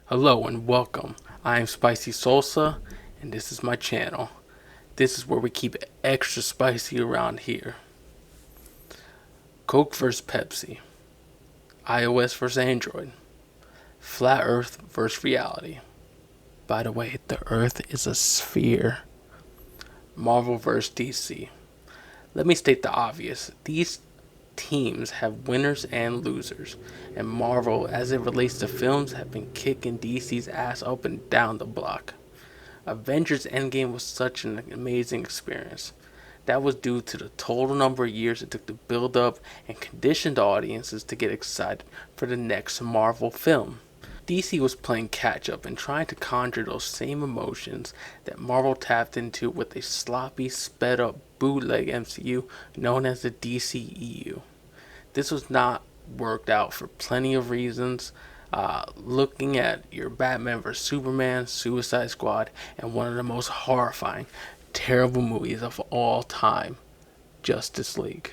Hello and welcome. I am Spicy Salsa, and this is my channel. This is where we keep it extra spicy around here. Coke vs. Pepsi, iOS vs. Android, Flat Earth vs. reality. By the way, the Earth is a sphere. Marvel vs. DC. Let me state the obvious. These teams have winners and losers, and Marvel, as it relates to films, have been kicking DC's ass up and down the block. Avengers Endgame was such an amazing experience. That was due to the total number of years it took to build up and condition the audiences to get excited for the next Marvel film. DC was playing catch up and trying to conjure those same emotions that Marvel tapped into with a sloppy, sped up bootleg MCU known as the DCEU. This was not worked out for plenty of reasons. Looking at your Batman vs Superman, Suicide Squad, and one of the most horrifying, terrible movies of all time, Justice League.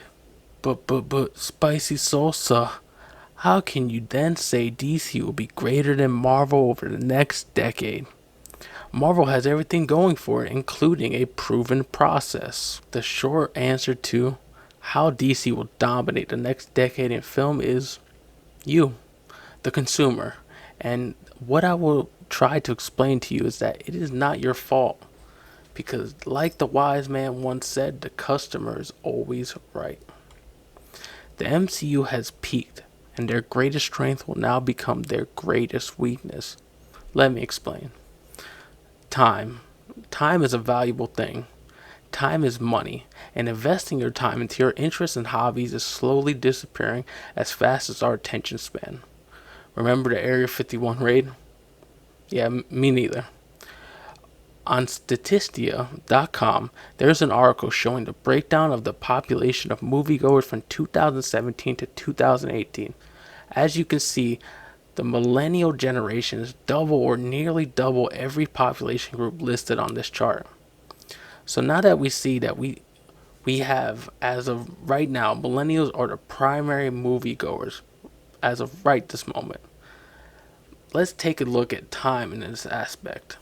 But, Spicy Salsa, how can you then say DC will be greater than Marvel over the next decade? Marvel has everything going for it, including a proven process. The short answer to how DC will dominate the next decade in film is you, the consumer. And what I will try to explain to you is that it is not your fault. Because, like the wise man once said, the customer is always right. The MCU has peaked, and their greatest strength will now become their greatest weakness. Let me explain. Time. Time is a valuable thing. Time is money, and investing your time into your interests and hobbies is slowly disappearing as fast as our attention span. Remember the Area 51 raid? Yeah, me neither. On Statistia.com, there's an article showing the breakdown of the population of moviegoers from 2017 to 2018. As you can see, the millennial generation is double or nearly double every population group listed on this chart. So now that we see that we have, as of right now, millennials are the primary moviegoers as of right this moment. Let's take a look at time in this aspect.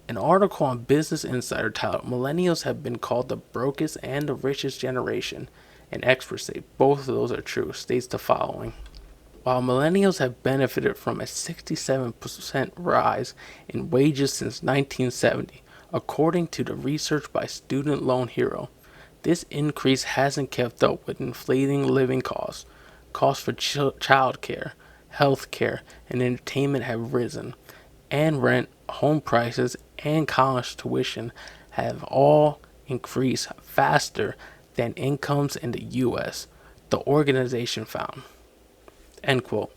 An article on Business Insider titled "Millennials have been called the brokest and the richest generation," and experts say both of those are true, states the following. While millennials have benefited from a 67% rise in wages since 1970, according to the research by Student Loan Hero, this increase hasn't kept up with inflating living costs. Costs for child care, health care, and entertainment have risen, and rent, home prices, and college tuition have all increased faster than incomes in the U.S., the organization found. End quote.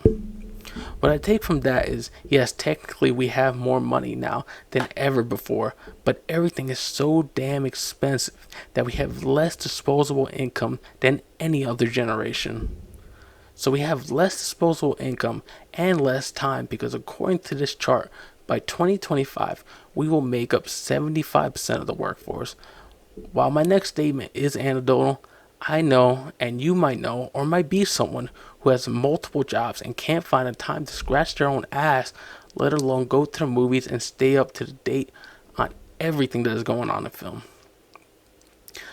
What I take from that is, yes, technically we have more money now than ever before, but everything is so damn expensive that we have less disposable income than any other generation. So we have less disposable income and less time because, according to this chart, by 2025 we will make up 75% of the workforce. While my next statement is anecdotal, I know, and you might know, or might be someone who has multiple jobs and can't find the time to scratch their own ass, let alone go to the movies and stay up to date on everything that is going on in film.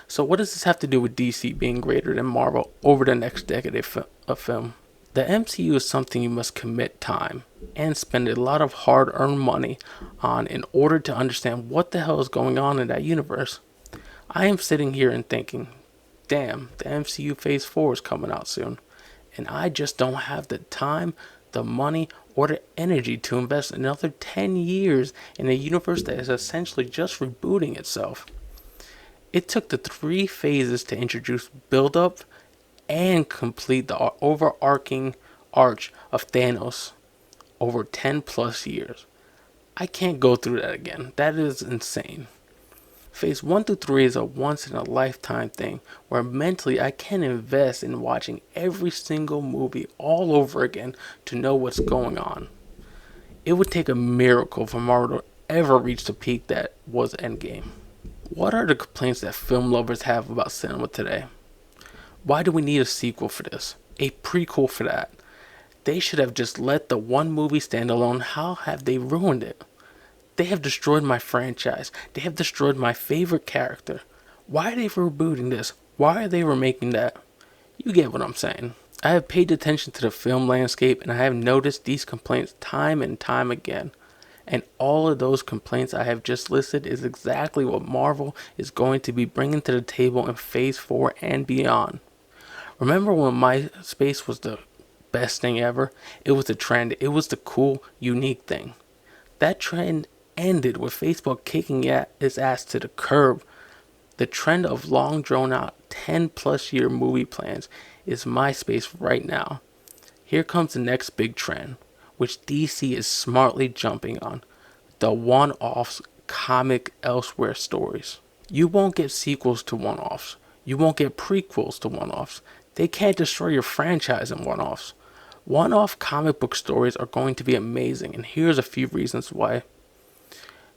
So what does this have to do with DC being greater than Marvel over the next decade of film? The MCU is something you must commit time and spend a lot of hard-earned money on in order to understand what the hell is going on in that universe. I am sitting here and thinking, damn, the MCU Phase 4 is coming out soon, and I just don't have the time, the money, or the energy to invest another 10 years in a universe that is essentially just rebooting itself. It took the 3 phases to introduce build-up and complete the overarching arch of Thanos over 10 plus years. I can't go through that again. That is insane. Phase 1 through 3 is a once in a lifetime thing where mentally I can invest in watching every single movie all over again to know what's going on. It would take a miracle for Marvel to ever reach the peak that was Endgame. What are the complaints that film lovers have about cinema today? Why do we need a sequel for this? A prequel for that? They should have just let the one movie stand alone. How have they ruined it? They have destroyed my franchise. They have destroyed my favorite character. Why are they rebooting this? Why are they remaking that? You get what I'm saying. I have paid attention to the film landscape and I have noticed these complaints time and time again. And all of those complaints I have just listed is exactly what Marvel is going to be bringing to the table in Phase 4 and beyond. Remember when MySpace was the best thing ever? It was the trend. It was the cool, unique thing. That trend ended with Facebook kicking its ass to the curb. The trend of long drawn out 10 plus year movie plans is MySpace right now. Here comes the next big trend, which DC is smartly jumping on. The one-offs comic elsewhere stories. You won't get sequels to one-offs. You won't get prequels to one-offs. They can't destroy your franchise in one-offs. One-off comic book stories are going to be amazing, and here's a few reasons why.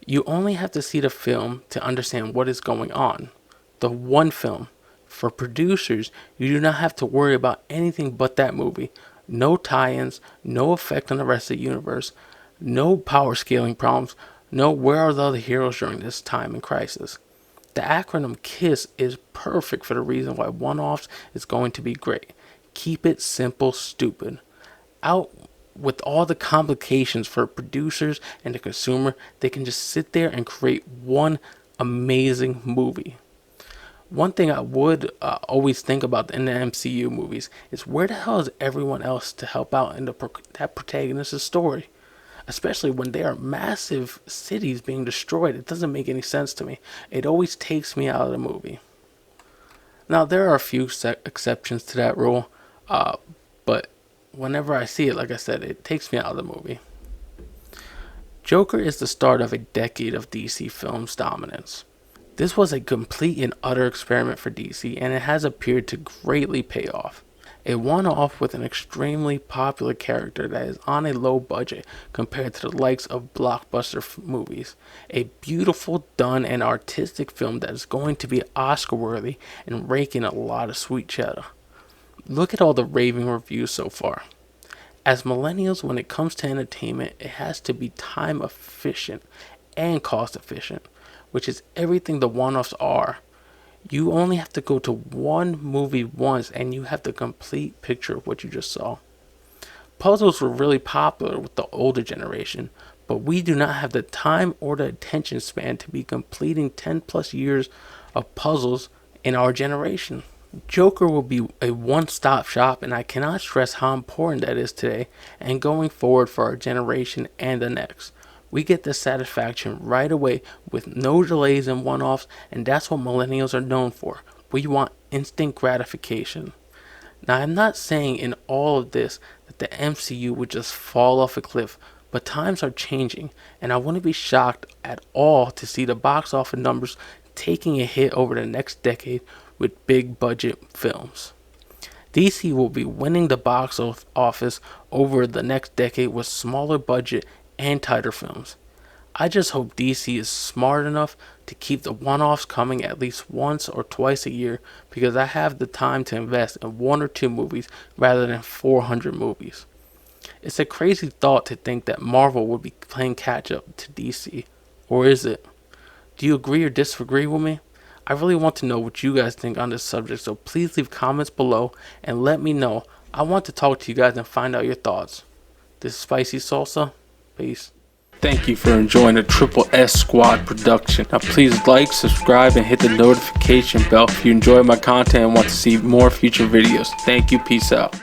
You only have to see the film to understand what is going on. The one film. For producers, you do not have to worry about anything but that movie. No tie-ins, no effect on the rest of the universe, no power scaling problems, no where are the other heroes during this time in crisis. The acronym KISS is perfect for the reason why one-offs is going to be great. Keep it simple, stupid. Out with all the complications for producers and the consumer, they can just sit there and create one amazing movie. One thing I would always think about in the MCU movies is where the hell is everyone else to help out in that protagonist's story? Especially when there are massive cities being destroyed. It doesn't make any sense to me. It always takes me out of the movie. Now, there are a few exceptions to that rule, but whenever I see it, like I said, it takes me out of the movie. Joker is the start of a decade of DC films dominance. This was a complete and utter experiment for DC, and it has appeared to greatly pay off. It won off with an extremely popular character that is on a low budget compared to the likes of blockbuster movies. A beautiful, done, and artistic film that is going to be Oscar worthy and raking a lot of sweet cheddar. Look at all the raving reviews so far. As millennials, when it comes to entertainment, it has to be time efficient and cost efficient, which is everything the one-offs are. You only have to go to one movie once and you have the complete picture of what you just saw. Puzzles were really popular with the older generation, but we do not have the time or the attention span to be completing 10 plus years of puzzles in our generation. Joker will be a one-stop shop, and I cannot stress how important that is today and going forward for our generation and the next. We get the satisfaction right away with no delays and one-offs, and that's what millennials are known for. We want instant gratification. Now, I'm not saying in all of this that the MCU would just fall off a cliff, but times are changing, and I wouldn't be shocked at all to see the box office numbers taking a hit over the next decade with big budget films. DC will be winning the box office over the next decade with smaller budget and tighter films. I just hope DC is smart enough to keep the one-offs coming at least once or twice a year, because I have the time to invest in 1 or 2 movies rather than 400 movies. It's a crazy thought to think that Marvel would be playing catch up to DC. Or is it? Do you agree or disagree with me? I really want to know what you guys think on this subject, so please leave comments below and let me know. I want to talk to you guys and find out your thoughts. This is Spicy Salsa. Peace. Thank you for enjoying the Triple S Squad production. Now please like, subscribe, and hit the notification bell if you enjoy my content and want to see more future videos. Thank you. Peace out.